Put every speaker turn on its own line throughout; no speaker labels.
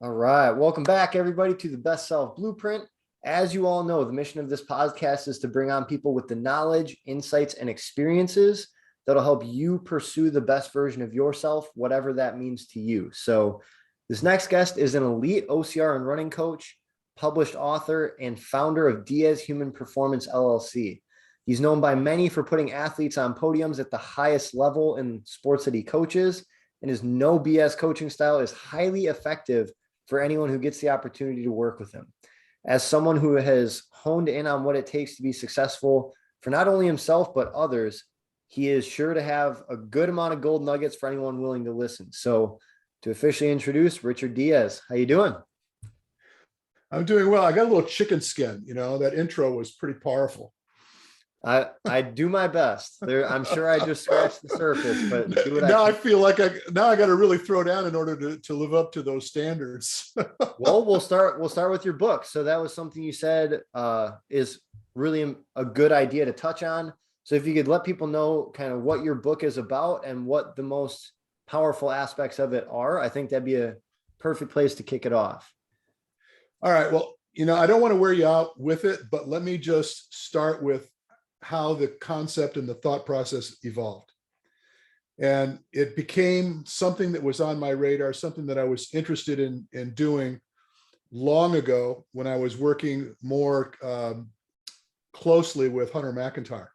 All right. Welcome back, everybody, to the Best Self Blueprint. As you all know, the mission of this podcast is to bring on people with the knowledge, insights, and experiences that'll help you pursue the best version of yourself, whatever that means to you. So this next guest is an elite OCR and running coach, published author, and founder of Diaz Human Performance LLC. He's known by many for putting athletes on podiums at the highest level in sports that he coaches, and his no BS coaching style is highly effective for anyone who gets the opportunity to work with him. As someone who has honed in on what it takes to be successful for not only himself, but others, he is sure to have a good amount of gold nuggets for anyone willing to listen. So to officially introduce Richard Diaz, how you doing?
I'm doing well. I got a little chicken skin, that intro was pretty powerful.
I do my best. I'm sure I just scratched the surface, but do what
I feel like I got to really throw down in order to live up to those standards.
Well, we'll start with your book. So that was something you said is really a good idea to touch on. So if you could let people know kind of what your book is about and what the most powerful aspects of it are, I think that'd be a perfect place to kick it off.
All right. Well, I don't want to wear you out with it, but let me just start with how the concept and the thought process evolved. And it became something that was on my radar, something that I was interested in doing long ago when I was working more closely with Hunter McIntyre.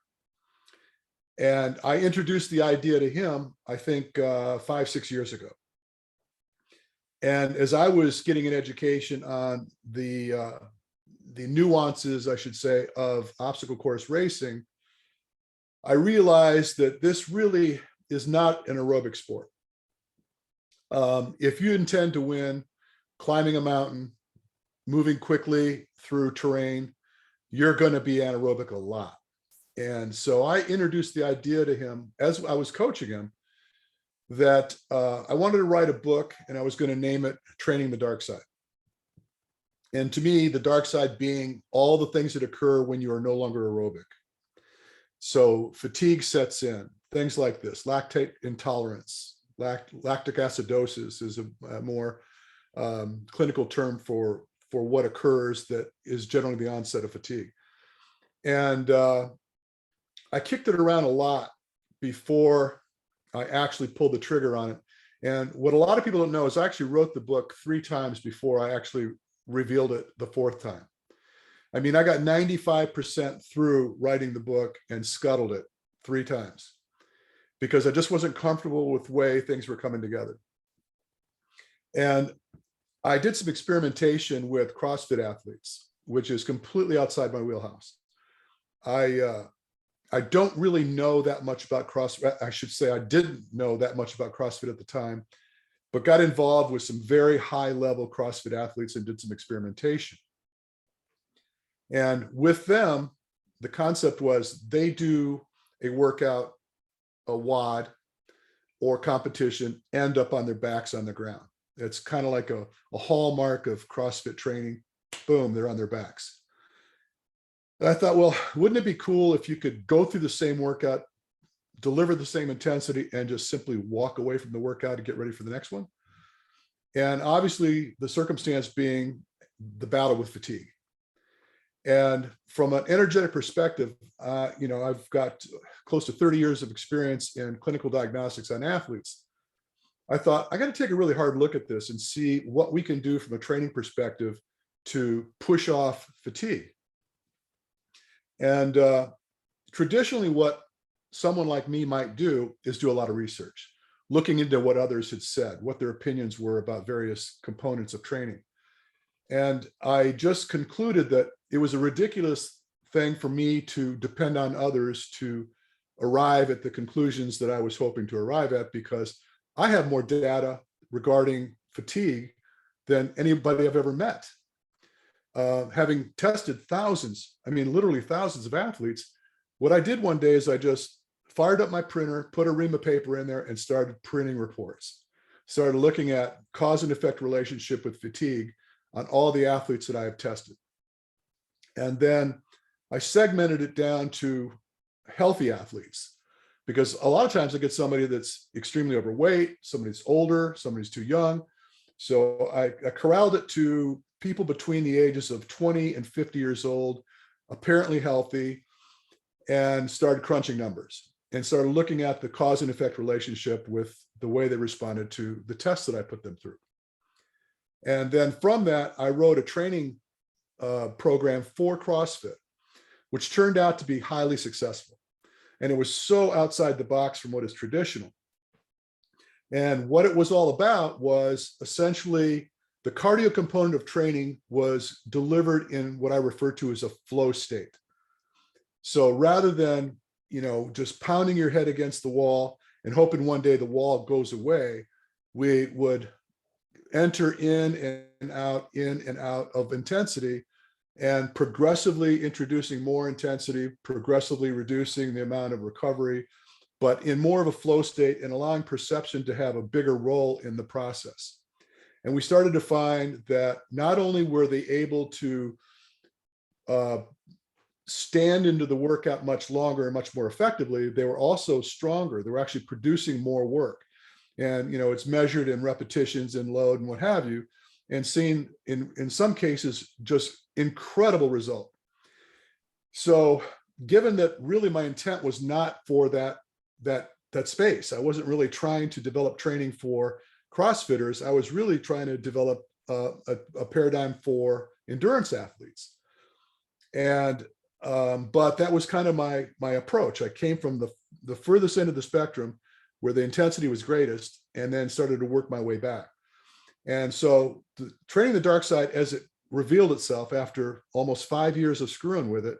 And I introduced the idea to him, I think 5-6 years ago. And as I was getting an education on the nuances, I should say, of obstacle course racing, I realized that this really is not an aerobic sport. If you intend to win climbing a mountain, moving quickly through terrain, you're going to be anaerobic a lot. And so I introduced the idea to him as I was coaching him that I wanted to write a book, and I was going to name it Training the Dark Side. And to me, the dark side being all the things that occur when you are no longer aerobic. So fatigue sets in, things like this, lactate intolerance, lactic acidosis is a more clinical term for what occurs that is generally the onset of fatigue. And I kicked it around a lot before I actually pulled the trigger on it. And what a lot of people don't know is I actually wrote the book 3 times before I actually revealed it the 4th time. I mean, I got 95% through writing the book and scuttled it 3 times because I just wasn't comfortable with the way things were coming together. And I did some experimentation with CrossFit athletes, which is completely outside my wheelhouse. I don't really know that much about CrossFit. I should say I didn't know that much about CrossFit at the time, but got involved with some very high level CrossFit athletes and did some experimentation. And with them, the concept was they do a workout, a WOD or competition, end up on their backs on the ground. It's kind of like a hallmark of CrossFit training. Boom, they're on their backs. And I thought, well, wouldn't it be cool if you could go through the same workout, deliver the same intensity, and just simply walk away from the workout and get ready for the next one? And obviously the circumstance being the battle with fatigue. And from an energetic perspective, I've got close to 30 years of experience in clinical diagnostics on athletes. I thought I got to take a really hard look at this and see what we can do from a training perspective to push off fatigue. And traditionally, what someone like me might do is do a lot of research, looking into what others had said, what their opinions were about various components of training. And I just concluded that it was a ridiculous thing for me to depend on others to arrive at the conclusions that I was hoping to arrive at, because I have more data regarding fatigue than anybody I've ever met. Having tested thousands, literally thousands of athletes, what I did one day is I just fired up my printer, put a ream of paper in there and started printing reports. Started looking at cause and effect relationship with fatigue on all the athletes that I have tested. And then I segmented it down to healthy athletes, because a lot of times I get somebody that's extremely overweight, somebody that's older, somebody's too young, So I corralled it to people between the ages of 20 and 50 years old, apparently healthy, and started crunching numbers and started looking at the cause and effect relationship with the way they responded to the tests that I put them through. And then from that, I wrote a training program for CrossFit, which turned out to be highly successful. And it was so outside the box from what is traditional. And what it was all about was essentially the cardio component of training was delivered in what I refer to as a flow state. So rather than, just pounding your head against the wall and hoping one day the wall goes away, we would enter in and out of intensity, and progressively introducing more intensity, progressively reducing the amount of recovery, but in more of a flow state and allowing perception to have a bigger role in the process. And we started to find that not only were they able to stand into the workout much longer and much more effectively, they were also stronger. They were actually producing more work. And it's measured in repetitions and load and what have you, and seen in some cases just incredible result. So given that really my intent was not for that space, I wasn't really trying to develop training for CrossFitters. I was really trying to develop a paradigm for endurance athletes. And but that was kind of my approach. I came from the furthest end of the spectrum where the intensity was greatest, and then started to work my way back. And so training the dark side, as it revealed itself after almost 5 years of screwing with it,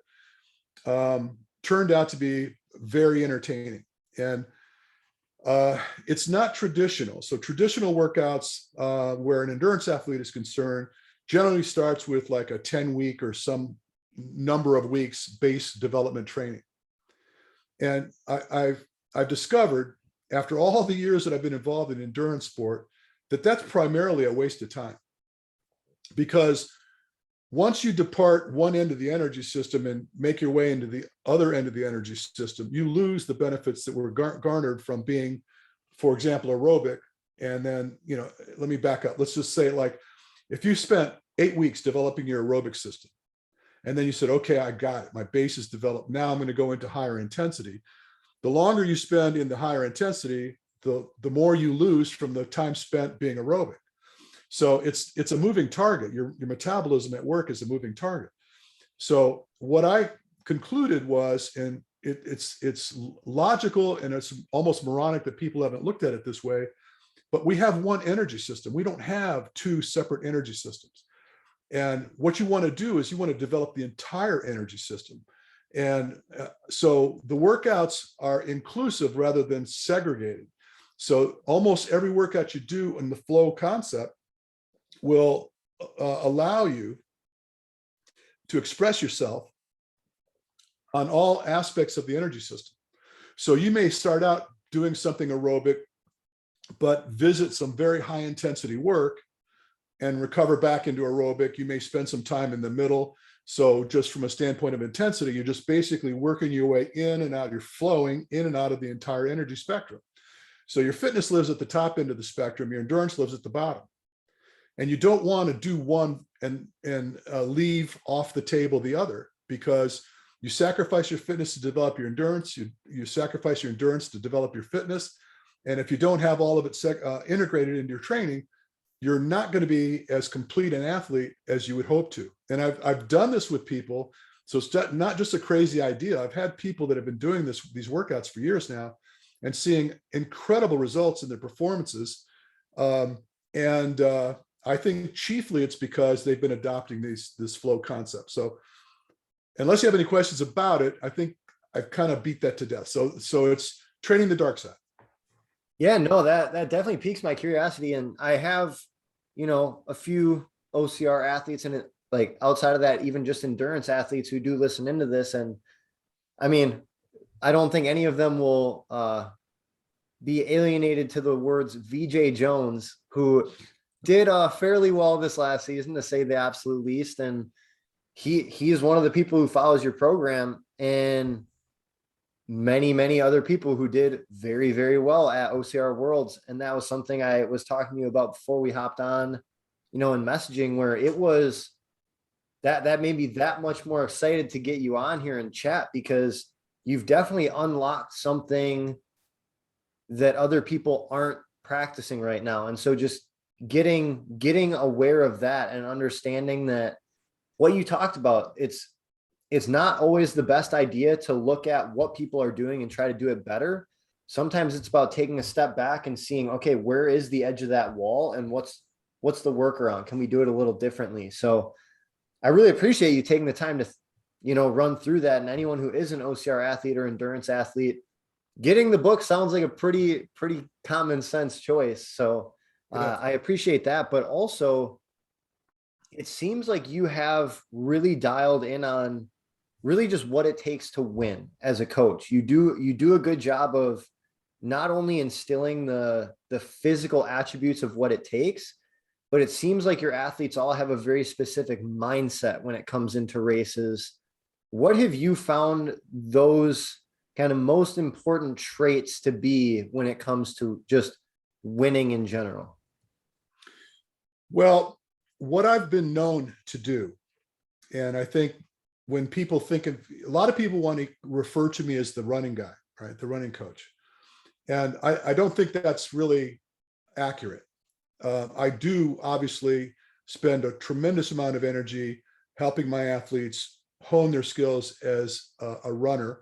turned out to be very entertaining. And it's not traditional. So traditional workouts, where an endurance athlete is concerned, generally starts with like a 10-week or some number of weeks base development training. And I've discovered, after all the years that I've been involved in endurance sport, that that's primarily a waste of time. Because once you depart one end of the energy system and make your way into the other end of the energy system, you lose the benefits that were garnered from being, for example, aerobic. And then, let me back up. Let's just say, like, if you spent 8 weeks developing your aerobic system, and then you said, okay, I got it. My base is developed. Now I'm going to go into higher intensity. The longer you spend in the higher intensity, the more you lose from the time spent being aerobic. So it's a moving target. Your metabolism at work is a moving target. So what I concluded was, and it's logical and it's almost moronic that people haven't looked at it this way, but we have one energy system. We don't have two separate energy systems. And what you want to do is you want to develop the entire energy system. And so the workouts are inclusive rather than segregated. So almost every workout you do in the flow concept will allow you to express yourself on all aspects of the energy system. So you may start out doing something aerobic, but visit some very high intensity work and recover back into aerobic. You may spend some time in the middle. So just from a standpoint of intensity, you're just basically working your way in and out. You're flowing in and out of the entire energy spectrum. So your fitness lives at the top end of the spectrum. Your endurance lives at the bottom. And you don't want to do one and leave off the table the other, because you sacrifice your fitness to develop your endurance. You sacrifice your endurance to develop your fitness. And if you don't have all of it integrated into your training, you're not going to be as complete an athlete as you would hope to. And I've done this with people. So it's not just a crazy idea. I've had people that have been doing these workouts for years now and seeing incredible results in their performances. I think chiefly it's because they've been adopting this flow concept. So unless you have any questions about it, I think I've kind of beat that to death. So it's training the dark side.
Yeah, no, that definitely piques my curiosity. And I have, a few OCR athletes, and like outside of that, even just endurance athletes who do listen into this. And I mean, I don't think any of them will be alienated to the words VJ Jones, who did fairly well this last season, to say the absolute least. And he is one of the people who follows your program. And many other people who did very, very well at OCR Worlds. And that was something I was talking to you about before we hopped on, in messaging, where it was that made me that much more excited to get you on here and chat, because you've definitely unlocked something that other people aren't practicing right now. And so just getting aware of that and understanding that what you talked about, it's not always the best idea to look at what people are doing and try to do it better. Sometimes it's about taking a step back and seeing, okay, where is the edge of that wall, and what's the workaround? Can we do it a little differently? So I really appreciate you taking the time to, run through that. And anyone who is an OCR athlete or endurance athlete, getting the book sounds like a pretty common sense choice. So I appreciate that. But also, it seems like you have really dialed in on really just what it takes to win as a coach. You do a good job of not only instilling the physical attributes of what it takes, but it seems like your athletes all have a very specific mindset when it comes into races. What have you found those kind of most important traits to be when it comes to just winning in general?
Well, what I've been known to do, and I think when people think of, a lot of people want to refer to me as the running guy, right? The running coach. And I don't think that's really accurate. I do obviously spend a tremendous amount of energy helping my athletes hone their skills as a runner,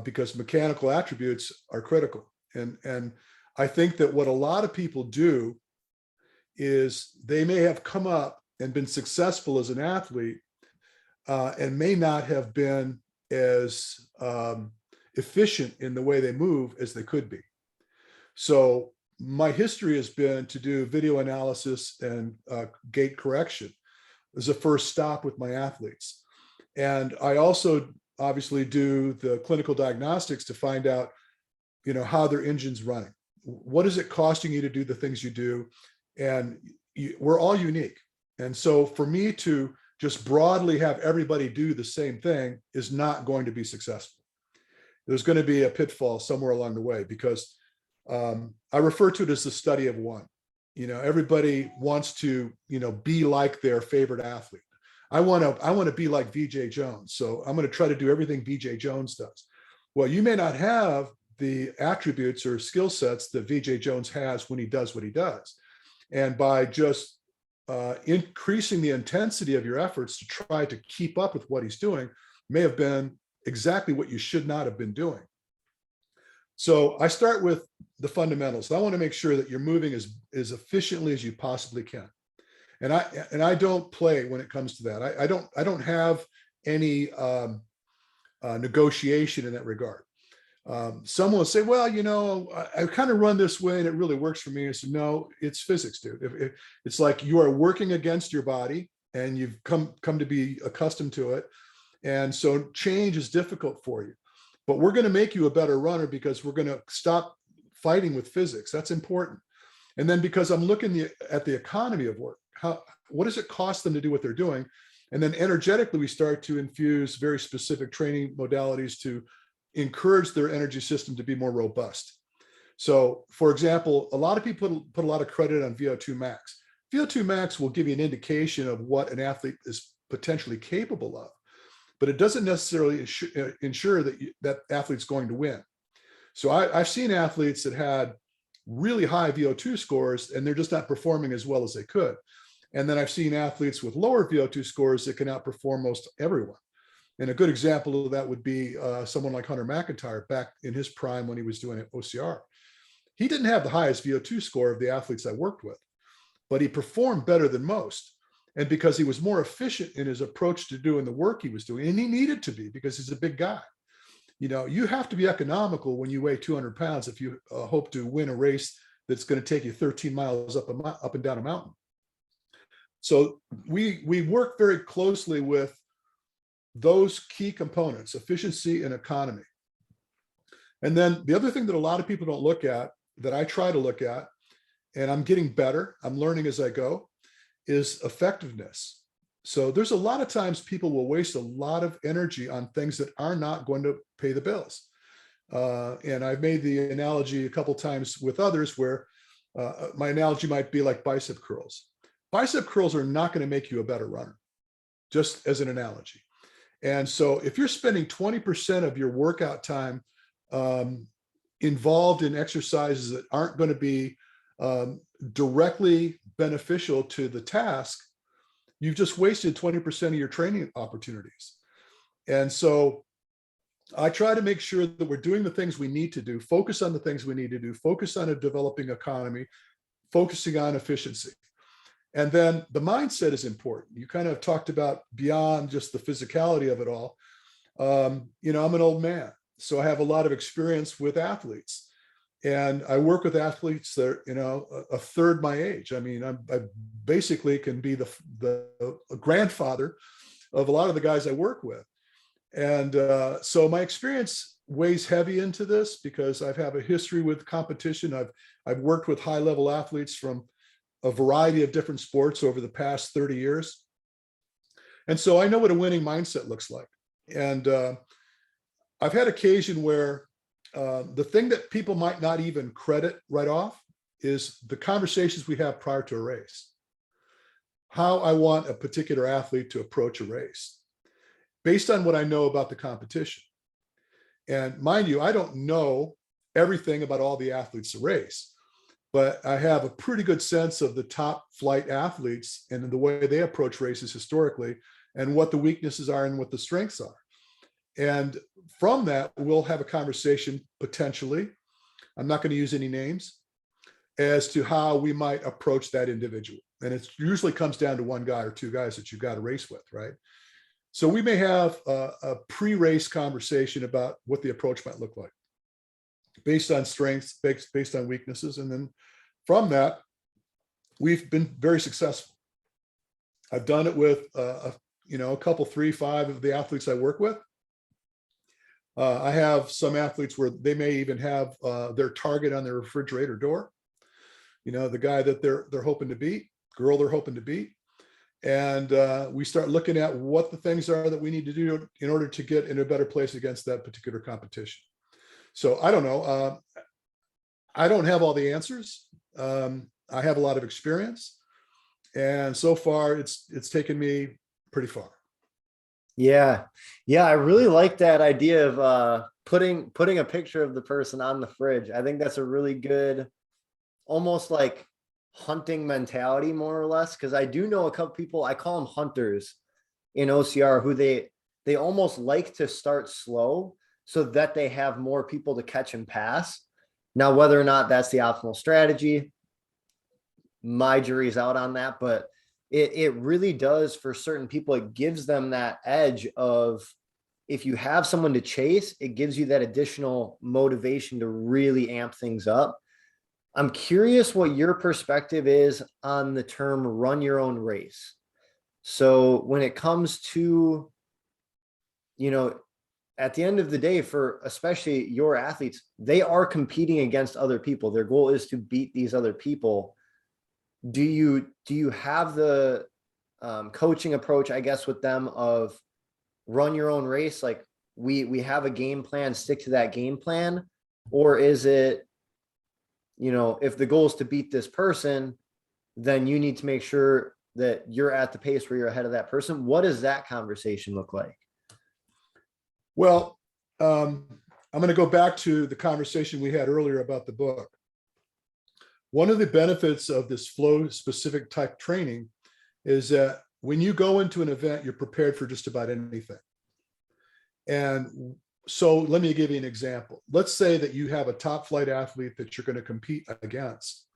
because mechanical attributes are critical. And I think that what a lot of people do is they may have come up and been successful as an athlete, and may not have been as efficient in the way they move as they could be. So my history has been to do video analysis and gait correction as a first stop with my athletes. And I also obviously do the clinical diagnostics to find out, how their engine's running. What is it costing you to do the things you do? And we're all unique. And so for me to just broadly have everybody do the same thing is not going to be successful. There's going to be a pitfall somewhere along the way, because I refer to it as the study of one. Everybody wants to, be like their favorite athlete. I want to be like VJ Jones. So I'm going to try to do everything VJ Jones does. Well, you may not have the attributes or skill sets that VJ Jones has when he does what he does. And by just increasing the intensity of your efforts to try to keep up with what he's doing may have been exactly what you should not have been doing. So I start with the fundamentals. I want to make sure that you're moving as efficiently as you possibly can. And I don't play when it comes to that. I don't have any negotiation in that regard. Someone will say, well, I kind of run this way and it really works for me. I said, no, it's physics, dude. It's like you are working against your body and you've come to be accustomed to it. And so change is difficult for you, but we're going to make you a better runner because we're going to stop fighting with physics. That's important. And then because I'm looking at the economy of work, what does it cost them to do what they're doing? And then energetically, we start to infuse very specific training modalities to encourage their energy system to be more robust. So for example, a lot of people put a lot of credit on VO2 max. VO2 max will give you an indication of what an athlete is potentially capable of, but it doesn't necessarily ensure that that athlete's going to win. So I've seen athletes that had really high VO2 scores and they're just not performing as well as they could. And then I've seen athletes with lower VO2 scores that can outperform most everyone. And a good example of that would be someone like Hunter McIntyre back in his prime when he was doing OCR. He didn't have the highest VO2 score of the athletes I worked with, but he performed better than most. And because he was more efficient in his approach to doing the work he was doing, and he needed to be because he's a big guy. You have to be economical when you weigh 200 pounds if you hope to win a race that's going to take you 13 miles up and down a mountain. So we work very closely with those key components, efficiency and economy. And then the other thing that a lot of people don't look at, that I try to look at, and I'm getting better, I'm learning as I go, is effectiveness. So there's a lot of times people will waste a lot of energy on things that are not going to pay the bills. And I've made the analogy a couple times with others where my analogy might be like bicep curls. Bicep curls are not going to make you a better runner, just as an analogy. And so if you're spending 20% of your workout time involved in exercises that aren't going to be directly beneficial to the task, you've just wasted 20% of your training opportunities. And so I try to make sure that we're doing the things we need to do, focus on the things we need to do, focus on a developing economy, focusing on efficiency. And then the mindset is important. You kind of talked about beyond just the physicality of it all. I'm an old man, so I have a lot of experience with athletes. And I work with athletes that are, a third my age. I mean, I basically can be the grandfather of a lot of the guys I work with. And so my experience weighs heavy into this because I have a history with competition. I've worked with high-level athletes from a variety of different sports over the past 30 years. And so I know what a winning mindset looks like. And I've had occasion where the thing that people might not even credit right off is the conversations we have prior to a race. How I want a particular athlete to approach a race based on what I know about the competition. And mind you, I don't know everything about all the athletes to race, but I have a pretty good sense of the top flight athletes and the way they approach races historically and what the weaknesses are and what the strengths are. And from that, we'll have a conversation potentially, I'm not going to use any names, as to how we might approach that individual. And it usually comes down to one guy or two guys that you've got to race with, right? So we may have a pre-race conversation about what the approach might look like based on strengths, based on weaknesses. And then from that, we've been very successful. I've done it with a couple, 3, 5 of the athletes I work with. I have some athletes where they may even have their target on their refrigerator door. The guy that they're hoping to beat, girl they're hoping to beat. And we start looking at what the things are that we need to do in order to get in a better place against that particular competition. So I don't know. I don't have all the answers. I have a lot of experience. And so far, it's taken me pretty far.
Yeah. I really like that idea of putting a picture of the person on the fridge. I think that's a really good, almost like hunting mentality, more or less, because I do know a couple people, I call them hunters in OCR, who they almost like to start slow so that they have more people to catch and pass. Now, whether or not that's the optimal strategy, my jury's out on that, but it really does, for certain people, it gives them that edge of, if you have someone to chase, it gives you that additional motivation to really amp things up. I'm curious what your perspective is on the term run your own race. So when it comes to, at the end of the day, for especially your athletes, they are competing against other people. Their goal is to beat these other people. Do you have the coaching approach, I guess, with them of run your own race? Like we have a game plan, stick to that game plan, or is it, if the goal is to beat this person, then you need to make sure that you're at the pace where you're ahead of that person? What does that conversation look like?
Well, I'm going to go back to the conversation we had earlier about the book. One of the benefits of this flow specific type training is that when you go into an event, you're prepared for just about anything. And so let me give you an example. Let's say that you have a top flight athlete that you're going to compete against,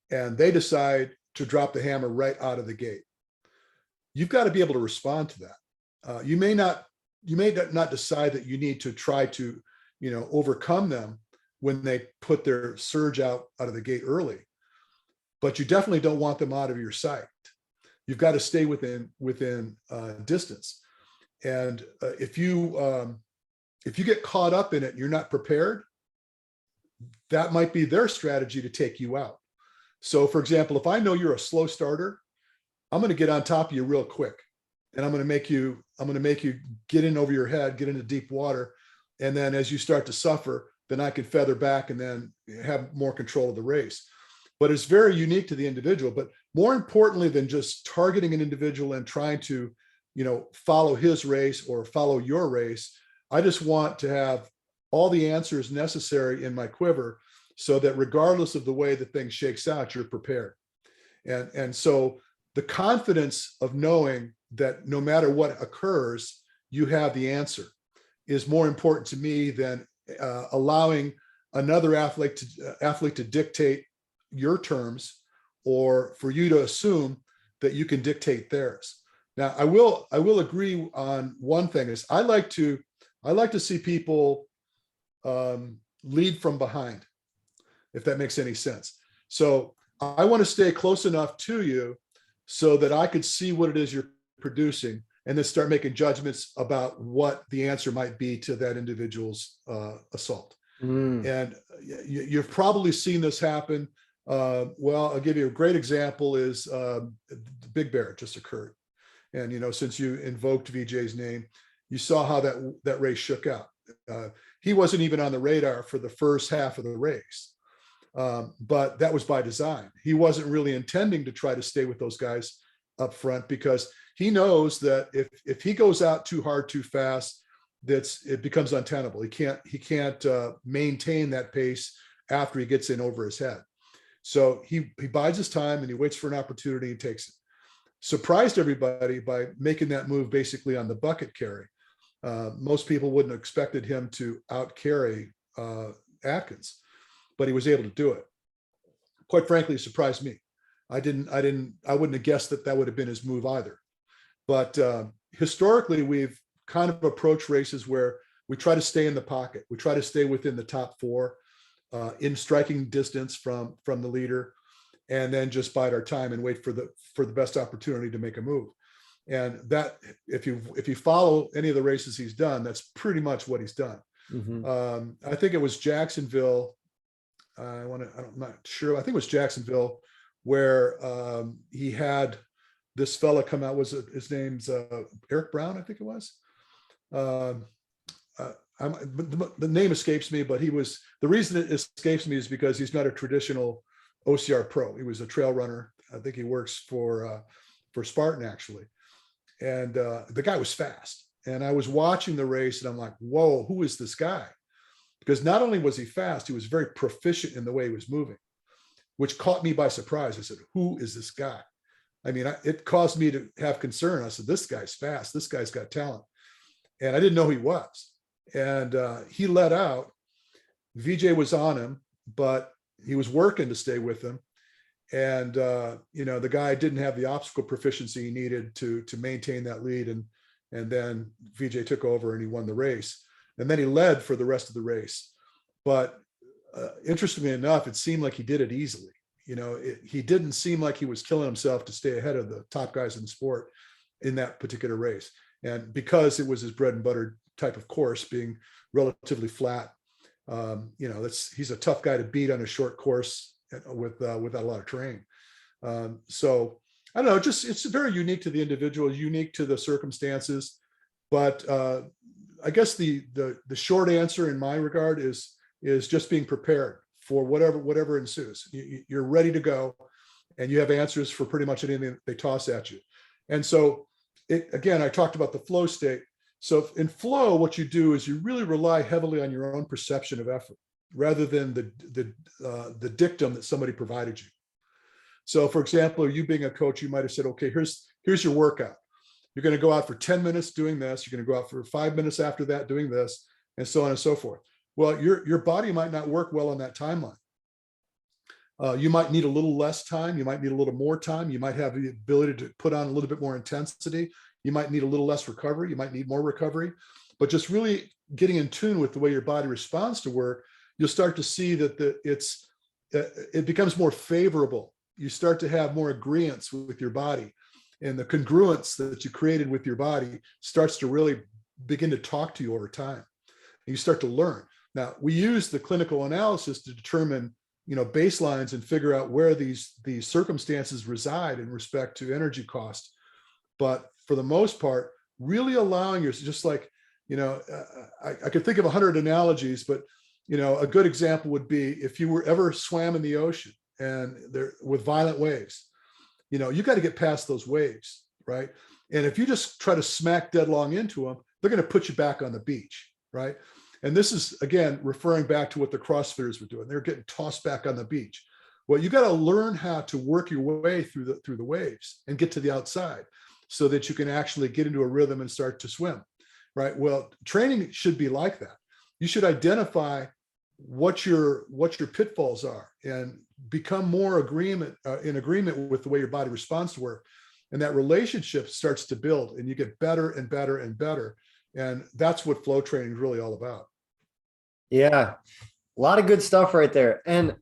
and they decide to drop the hammer right out of the gate. You've got to be able to respond to that. You may not decide that you need to try to, overcome them when they put their surge out of the gate early, but you definitely don't want them out of your sight. You've got to stay within distance. And if you get caught up in it, and you're not prepared, that might be their strategy to take you out. So for example, if I know you're a slow starter, I'm going to get on top of you real quick. And I'm going to make you get in over your head, get into deep water, And then as you start to suffer, then I can feather back and then have more control of the race. But it's very unique to the individual. But more importantly than just targeting an individual and trying to, follow his race or follow your race, I just want to have all the answers necessary in my quiver so that regardless of the way the thing shakes out, you're prepared. And so the confidence of knowing that no matter what occurs, you have the answer is more important to me than allowing another athlete to dictate your terms, or for you to assume that you can dictate theirs. Now, I will agree on one thing is I like to see people lead from behind, if that makes any sense. So I want to stay close enough to you so that I could see what it is you're producing and then start making judgments about what the answer might be to that individual's assault. And you've probably seen this happen. Well, I'll give you a great example is the Big Bear just occurred. And, since you invoked VJ's name, you saw how that race shook out. He wasn't even on the radar for the first half of the race. But that was by design. He wasn't really intending to try to stay with those guys up front because he knows that if he goes out too hard, too fast, it becomes untenable. He can't maintain that pace after he gets in over his head. So he bides his time and he waits for an opportunity and takes it. Surprised everybody by making that move basically on the bucket carry. Most people wouldn't have expected him to out carry Atkins, but he was able to do it. Quite frankly, it surprised me. I wouldn't have guessed that would have been his move either. But historically, we've kind of approached races where we try to stay in the pocket. We try to stay within the top four in striking distance from the leader, and then just bide our time and wait for the best opportunity to make a move. And that, if you follow any of the races he's done, that's pretty much what he's done. I think it was Jacksonville. I'm not sure. I think it was Jacksonville where he had this fella come out. His name's Eric Brown, I think it was. The name escapes me, but the reason it escapes me is because he's not a traditional OCR pro. He was a trail runner. I think he works for Spartan actually. And the guy was fast. And I was watching the race and I'm like, whoa, who is this guy? Because not only was he fast, he was very proficient in the way he was moving, which caught me by surprise. I said, who is this guy? I mean, it caused me to have concern. I said, this guy's fast. This guy's got talent. And I didn't know who he was. And he let out. VJ was on him, but he was working to stay with him. And, the guy didn't have the obstacle proficiency he needed to maintain that lead. And then VJ took over and he won the race. And then he led for the rest of the race. But interestingly enough, it seemed like he did it easily. He didn't seem like he was killing himself to stay ahead of the top guys in the sport in that particular race. And because it was his bread and butter type of course, being relatively flat, he's a tough guy to beat on a short course without a lot of terrain. So I don't know, it's very unique to the individual, unique to the circumstances. But I guess the short answer in my regard is just being prepared for whatever ensues. You're ready to go, and you have answers for pretty much anything they toss at you. And so, again, I talked about the flow state. So in flow, what you do is you really rely heavily on your own perception of effort, rather than the dictum that somebody provided you. So, for example, you being a coach, you might have said, "Okay, here's your workout. You're going to go out for 10 minutes doing this. You're going to go out for 5 minutes after that doing this, and so on and so forth." Well, your body might not work well on that timeline. You might need a little less time. You might need a little more time. You might have the ability to put on a little bit more intensity. You might need a little less recovery. You might need more recovery. But just really getting in tune with the way your body responds to work, you'll start to see that it becomes more favorable. You start to have more agreeance with your body. And the congruence that you created with your body starts to really begin to talk to you over time. And you start to learn. Now, we use the clinical analysis to determine, baselines and figure out where these circumstances reside in respect to energy cost. But for the most part, really allowing yourself, just like I could think of 100 analogies, but a good example would be if you were ever swam in the ocean and there with violent waves, you got to get past those waves, right? And if you just try to smack deadlong into them, they're going to put you back on the beach, right? And this is, again, referring back to what the CrossFitters were doing. They're getting tossed back on the beach. Well, you got to learn how to work your way through the waves and get to the outside so that you can actually get into a rhythm and start to swim, right? Well, training should be like that. You should identify what your pitfalls are and become more in agreement with the way your body responds to work. And that relationship starts to build and you get better and better and better. And that's what flow training is really all about.
Yeah, a lot of good stuff right there. And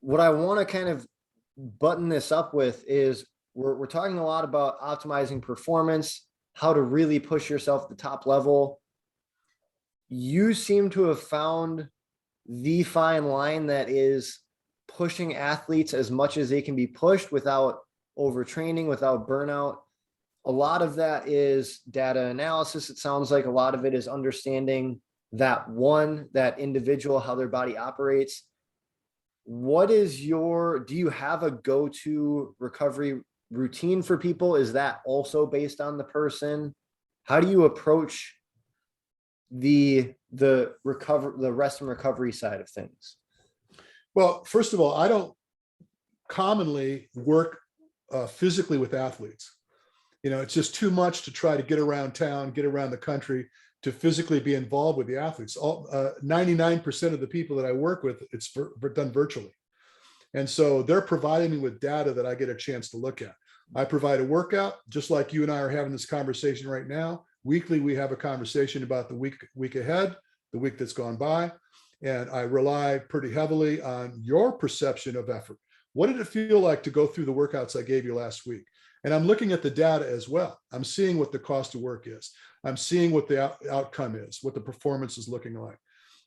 what I want to kind of button this up with is we're talking a lot about optimizing performance, how to really push yourself at the top level. You seem to have found the fine line that is pushing athletes as much as they can be pushed without overtraining, without burnout. A lot of that is data analysis. It sounds like a lot of it is understanding that individual, how their body operates. Do you have a go-to recovery routine for people? Is that also based on the person? How do you approach the rest and recovery side of things?
Well, first of all, I don't commonly work physically with athletes. It's just too much to try to get around town, get around the country to physically be involved with the athletes. 99% of the people that I work with, it's done virtually. And so they're providing me with data that I get a chance to look at. I provide a workout, just like you and I are having this conversation right now. Weekly, we have a conversation about the week ahead, the week that's gone by. And I rely pretty heavily on your perception of effort. What did it feel like to go through the workouts I gave you last week? And I'm looking at the data as well. I'm seeing what the cost of work is. I'm seeing what the outcome is, what the performance is looking like.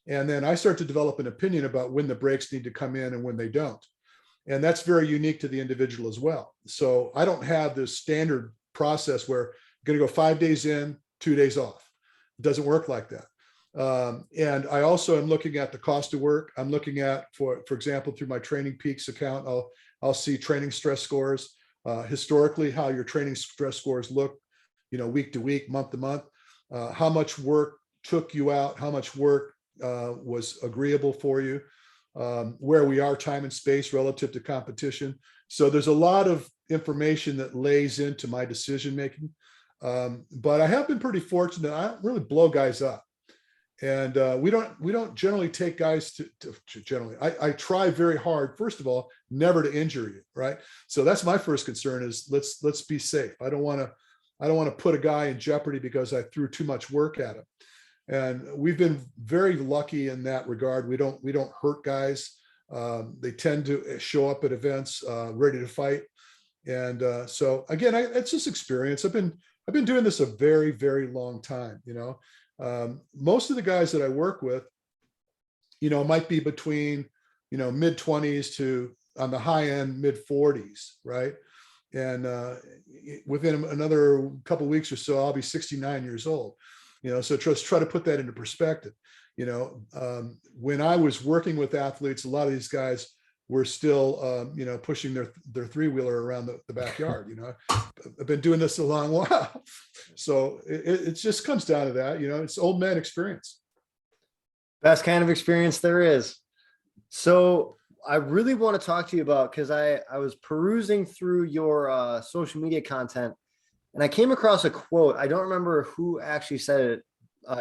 And then I start to develop an opinion about when the breaks need to come in and when they don't. And that's very unique to the individual as well. So I don't have this standard process where I'm going to go 5 days in, 2 days off. It doesn't work like that. And I also am looking at the cost of work. I'm looking at, for example, through my Training Peaks account, I'll see training stress scores, historically, how your training stress scores look, week to week, month to month, how much work took you out, how much work was agreeable for you, where we are time and space relative to competition. So there's a lot of information that lays into my decision making. But I have been pretty fortunate. I don't really blow guys up. And we don't generally take guys to generally. I try very hard, first of all, never to injure you, right? So that's my first concern is let's be safe. I don't want to put a guy in jeopardy because I threw too much work at him. And we've been very lucky in that regard. We don't hurt guys. They tend to show up at events ready to fight. And so again, it's just experience. I've been doing this a very, very long time, most of the guys that I work with, might be between, mid 20s to on the high end, mid 40s. Right. And within another couple of weeks or so, I'll be 69 years old, so just try to put that into perspective. When I was working with athletes, a lot of these guys were still, pushing their three-wheeler around the backyard. I've been doing this a long while. So it just comes down to that, it's old man experience.
Best kind of experience there is. So I really want to talk to you about, because I was perusing through your social media content and I came across a quote. I don't remember who actually said it.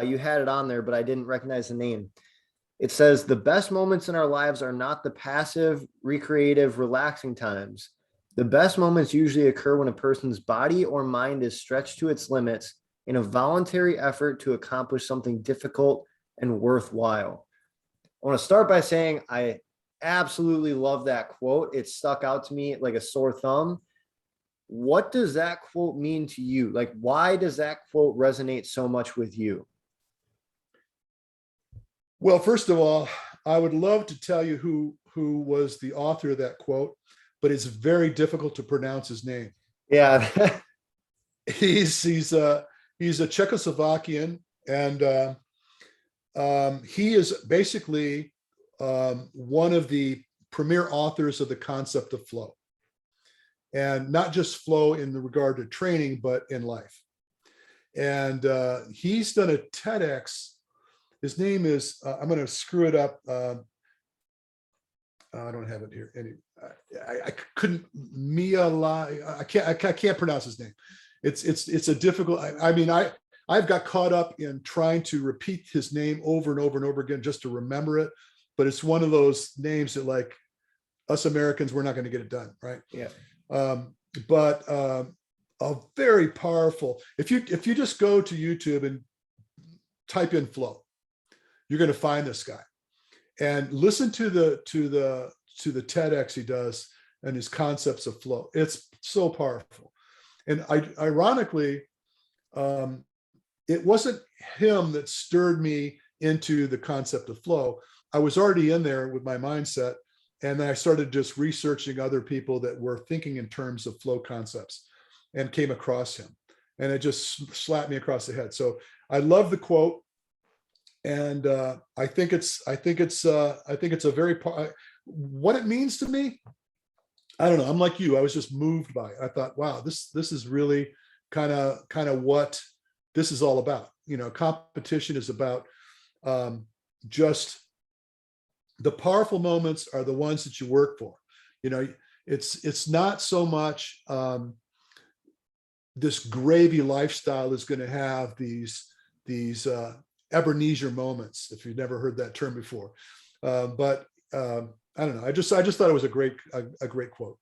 You had it on there, but I didn't recognize the name. It says, the best moments in our lives are not the passive, recreative, relaxing times. The best moments usually occur when a person's body or mind is stretched to its limits in a voluntary effort to accomplish something difficult and worthwhile. I want to start by saying I absolutely love that quote. It stuck out to me like a sore thumb. What does that quote mean to you? Like, why does that quote resonate so much with you?
Well, first of all, I would love to tell you who was the author of that quote, but it's very difficult to pronounce his name.
Yeah.
He's a Czechoslovakian And he is basically one of the premier authors of the concept of flow. And not just flow in the regard to training, but in life. And he's done a TEDx. His name is, I'm going to screw it up. I don't have it here. I couldn't, I can't pronounce his name. It's a difficult, I mean, I've got caught up in trying to repeat his name over and over and over again just to remember it. But it's one of those names that, like, us Americans, we're not going to get it done, right?
Yeah.
But a very powerful, if you just go to YouTube and type in flow, you're going to find this guy and listen to the TEDx he does and his concepts of flow. It's so powerful. And ironically, it wasn't him that stirred me into the concept of flow. I was already in there with my mindset. And then I started just researching other people that were thinking in terms of flow concepts and came across him. And it just slapped me across the head. So I love the quote. And I think it's a very, what it means to me, I don't know. I'm like you. I was just moved by it. I thought, wow, this is really kind of what this is all about. You know, competition is about just the powerful moments are the ones that you work for. You know, it's not so much this gravy lifestyle is going to have these Ebenezer moments, if you've never heard that term before. But I don't know. I just thought it was a great quote.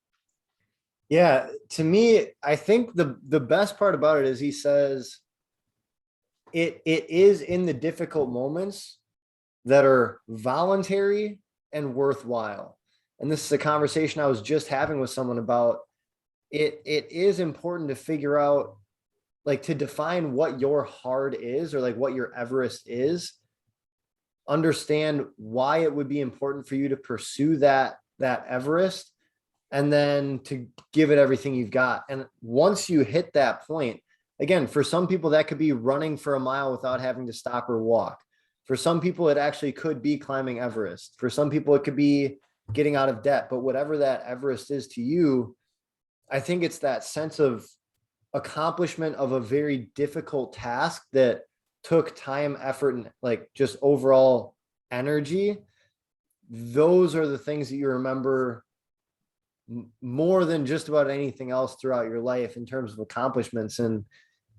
Yeah, to me, I think the best part about it is he says it is in the difficult moments that are voluntary and worthwhile. And this is a conversation I was just having with someone about it. It is important to figure out, like, to define what your hard is, or like what your Everest is. Understand why it would be important for you to pursue that Everest, and then to give it everything you've got. And once you hit that point, again, for some people that could be running for a mile without having to stop or walk. For some people, it actually could be climbing Everest. For some people, it could be getting out of debt. But whatever that Everest is to you, I think it's that sense of accomplishment of a very difficult task that took time, effort, and like just overall energy. Those are the things that you remember more than just about anything else throughout your life in terms of accomplishments. And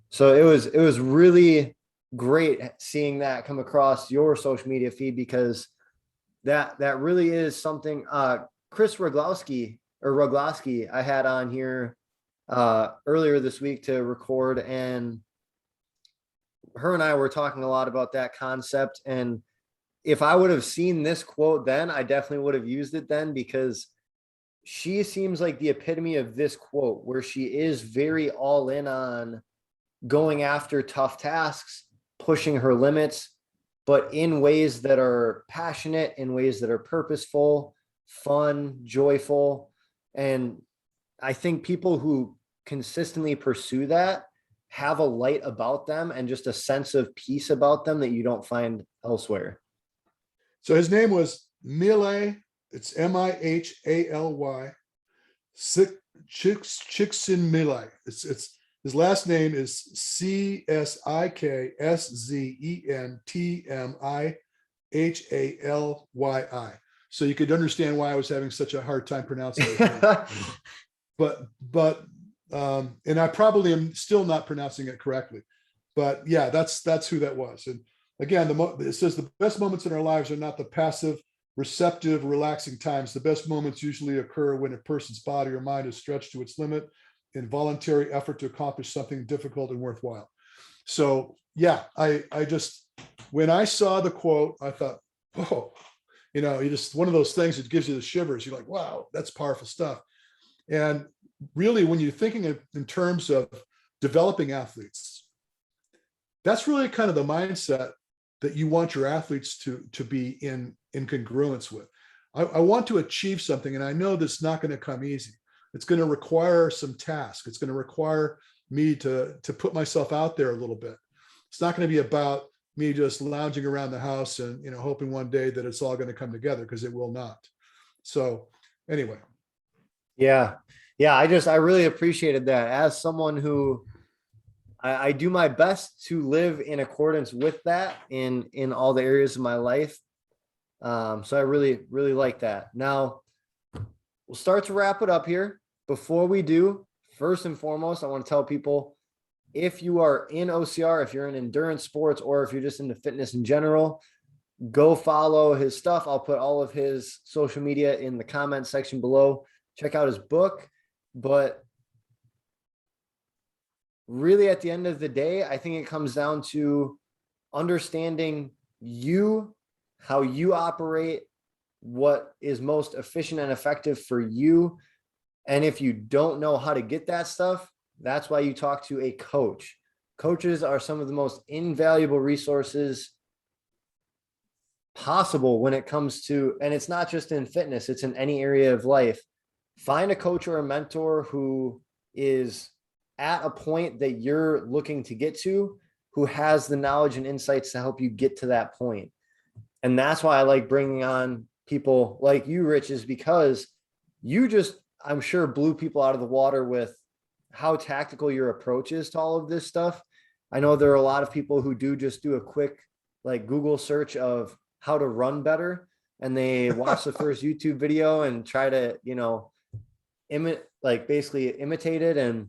so it was really great seeing that come across your social media feed, because that really is something. Chris Roglowski I had on here earlier this week to record, and her and I were talking a lot about that concept. And if I would have seen this quote then, I definitely would have used it then, because she seems like the epitome of this quote, where she is very all in on going after tough tasks, pushing her limits, but in ways that are passionate, in ways that are purposeful, fun, joyful. And I think people who consistently pursue that have a light about them and just a sense of peace about them that you don't find elsewhere.
So his name was Mihaly. It's Mihaly. Csikszentmihalyi. It's his last name is Csikszentmihalyi. So you could understand why I was having such a hard time pronouncing it. but and I probably am still not pronouncing it correctly. But yeah, that's who that was. And again, it says the best moments in our lives are not the passive, receptive, relaxing times. The best moments usually occur when a person's body or mind is stretched to its limit in voluntary effort to accomplish something difficult and worthwhile. So yeah, I just, when I saw the quote, I thought, oh, you know, you just, one of those things that gives you the shivers. You're like, wow, that's powerful stuff. And really, when you're thinking in terms of developing athletes, that's really kind of the mindset that you want your athletes to be in congruence with. I want to achieve something, and I know that's not going to come easy. It's going to require some task. It's going to require me to put myself out there a little bit. It's not going to be about me just lounging around the house and, hoping one day that it's all going to come together, because it will not. So anyway.
Yeah. Yeah. I really appreciated that as someone who I do my best to live in accordance with that in all the areas of my life. So I really, really like that. Now we'll start to wrap it up here. Before we do, first and foremost, I want to tell people, if you are in OCR, if you're in endurance sports, or if you're just into fitness in general, go follow his stuff. I'll put all of his social media in the comment section below. Check out his book. But really, at the end of the day, I think it comes down to understanding you, how you operate, what is most efficient and effective for you. And if you don't know how to get that stuff, that's why you talk to a coach. Coaches are some of the most invaluable resources possible when it comes to, and it's not just in fitness, it's in any area of life. Find a coach or a mentor who is at a point that you're looking to get to, who has the knowledge and insights to help you get to that point. And that's why I like bringing on people like you, Rich, is because you just, I'm sure, blew people out of the water with how tactical your approach is to all of this stuff. I know there are a lot of people who do just do a quick like Google search of how to run better, and they watch the first YouTube video and try to, basically imitate it and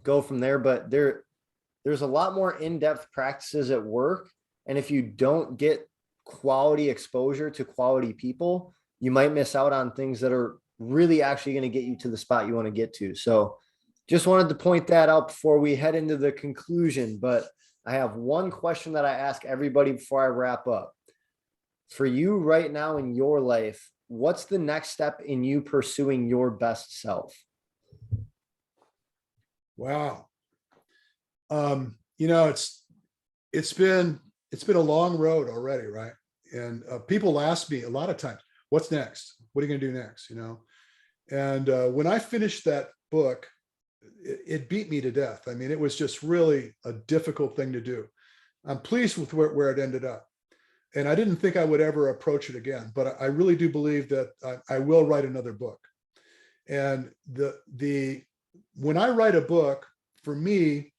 go from there. But there's a lot more in-depth practices at work. And if you don't get quality exposure to quality people, you might miss out on things that are really actually going to get you to the spot you want to get to. So just wanted to point that out before we head into the conclusion. But I have one question that I ask everybody before I wrap up. For you right now in your life, what's the next step in you pursuing your best self?
Wow. It's been a long road already, right? And people ask me a lot of times, what's next? What are you going to do next? And when I finished that book, it beat me to death. I mean, it was just really a difficult thing to do. I'm pleased with where it ended up. And I didn't think I would ever approach it again, but I really do believe that I will write another book. And when I write a book, for me,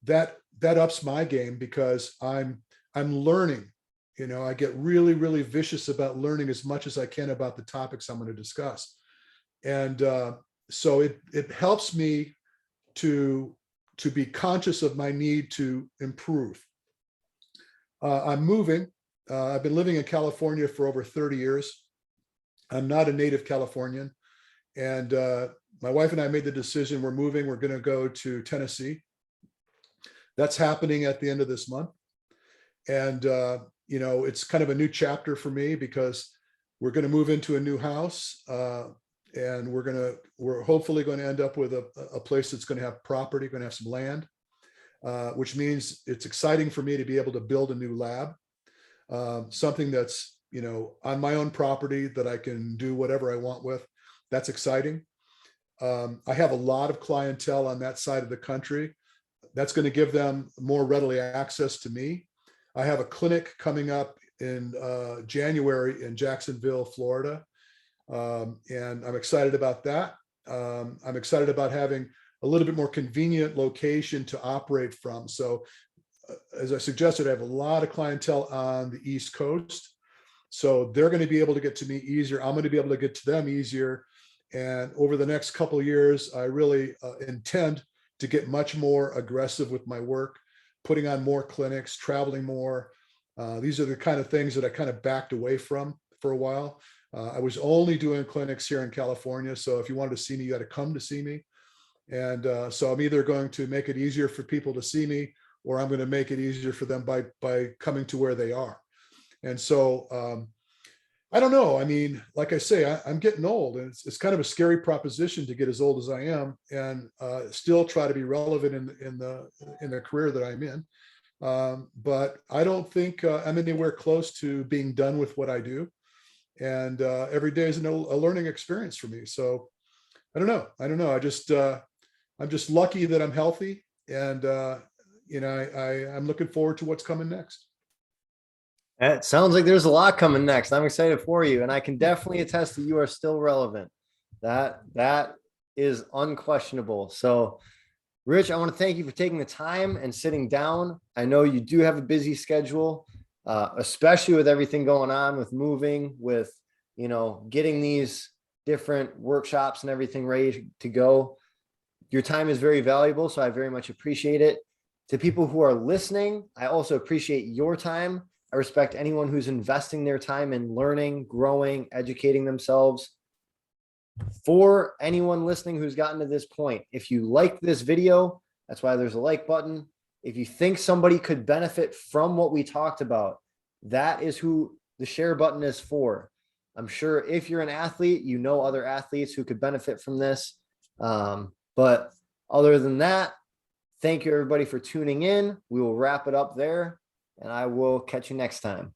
that ups my game, because I'm learning. I get really, really vicious about learning as much as I can about the topics I'm going to discuss. And so it helps me to be conscious of my need to improve. I'm moving. I've been living in California for over 30 years. I'm not a native Californian. And my wife and I made the decision, we're moving. We're going to go to Tennessee. That's happening at the end of this month. And, it's kind of a new chapter for me, because we're going to move into a new house. And we're hopefully going to end up with a place that's going to have property, going to have some land, which means it's exciting for me to be able to build a new lab, something that's, on my own property that I can do whatever I want with. That's exciting. I have a lot of clientele on that side of the country. That's going to give them more readily access to me. I have a clinic coming up in January in Jacksonville, Florida. And I'm excited about that. I'm excited about having a little bit more convenient location to operate from. So as I suggested, I have a lot of clientele on the East Coast. So they're going to be able to get to me easier. I'm going to be able to get to them easier. And over the next couple of years, I really intend to get much more aggressive with my work, putting on more clinics, traveling more. These are the kind of things that I kind of backed away from for a while. I was only doing clinics here in California. So if you wanted to see me, you had to come to see me. And so I'm either going to make it easier for people to see me, or I'm going to make it easier for them by coming to where they are. And so I don't know. I mean, like I say, I'm getting old, and it's kind of a scary proposition to get as old as I am and still try to be relevant in the career that I'm in. But I don't think I'm anywhere close to being done with what I do. And every day is a learning experience for me. So I don't know. I'm just lucky that I'm healthy, and I'm looking forward to what's coming next.
It sounds like there's a lot coming next. I'm excited for you, and I can definitely attest that you are still relevant. That is unquestionable. So, Rich, I want to thank you for taking the time and sitting down. I know you do have a busy schedule, especially with everything going on with moving, with getting these different workshops and everything ready to go. Your time is very valuable, so I very much appreciate it. To people who are listening, I also appreciate your time. I respect anyone who's investing their time in learning, growing, educating themselves. For anyone listening who's gotten to this point, if you like this video, that's why there's a like button. If you think somebody could benefit from what we talked about, that is who the share button is for. I'm sure if you're an athlete, you know other athletes who could benefit from this. But other than that, thank you everybody for tuning in. We will wrap it up there, and I will catch you next time.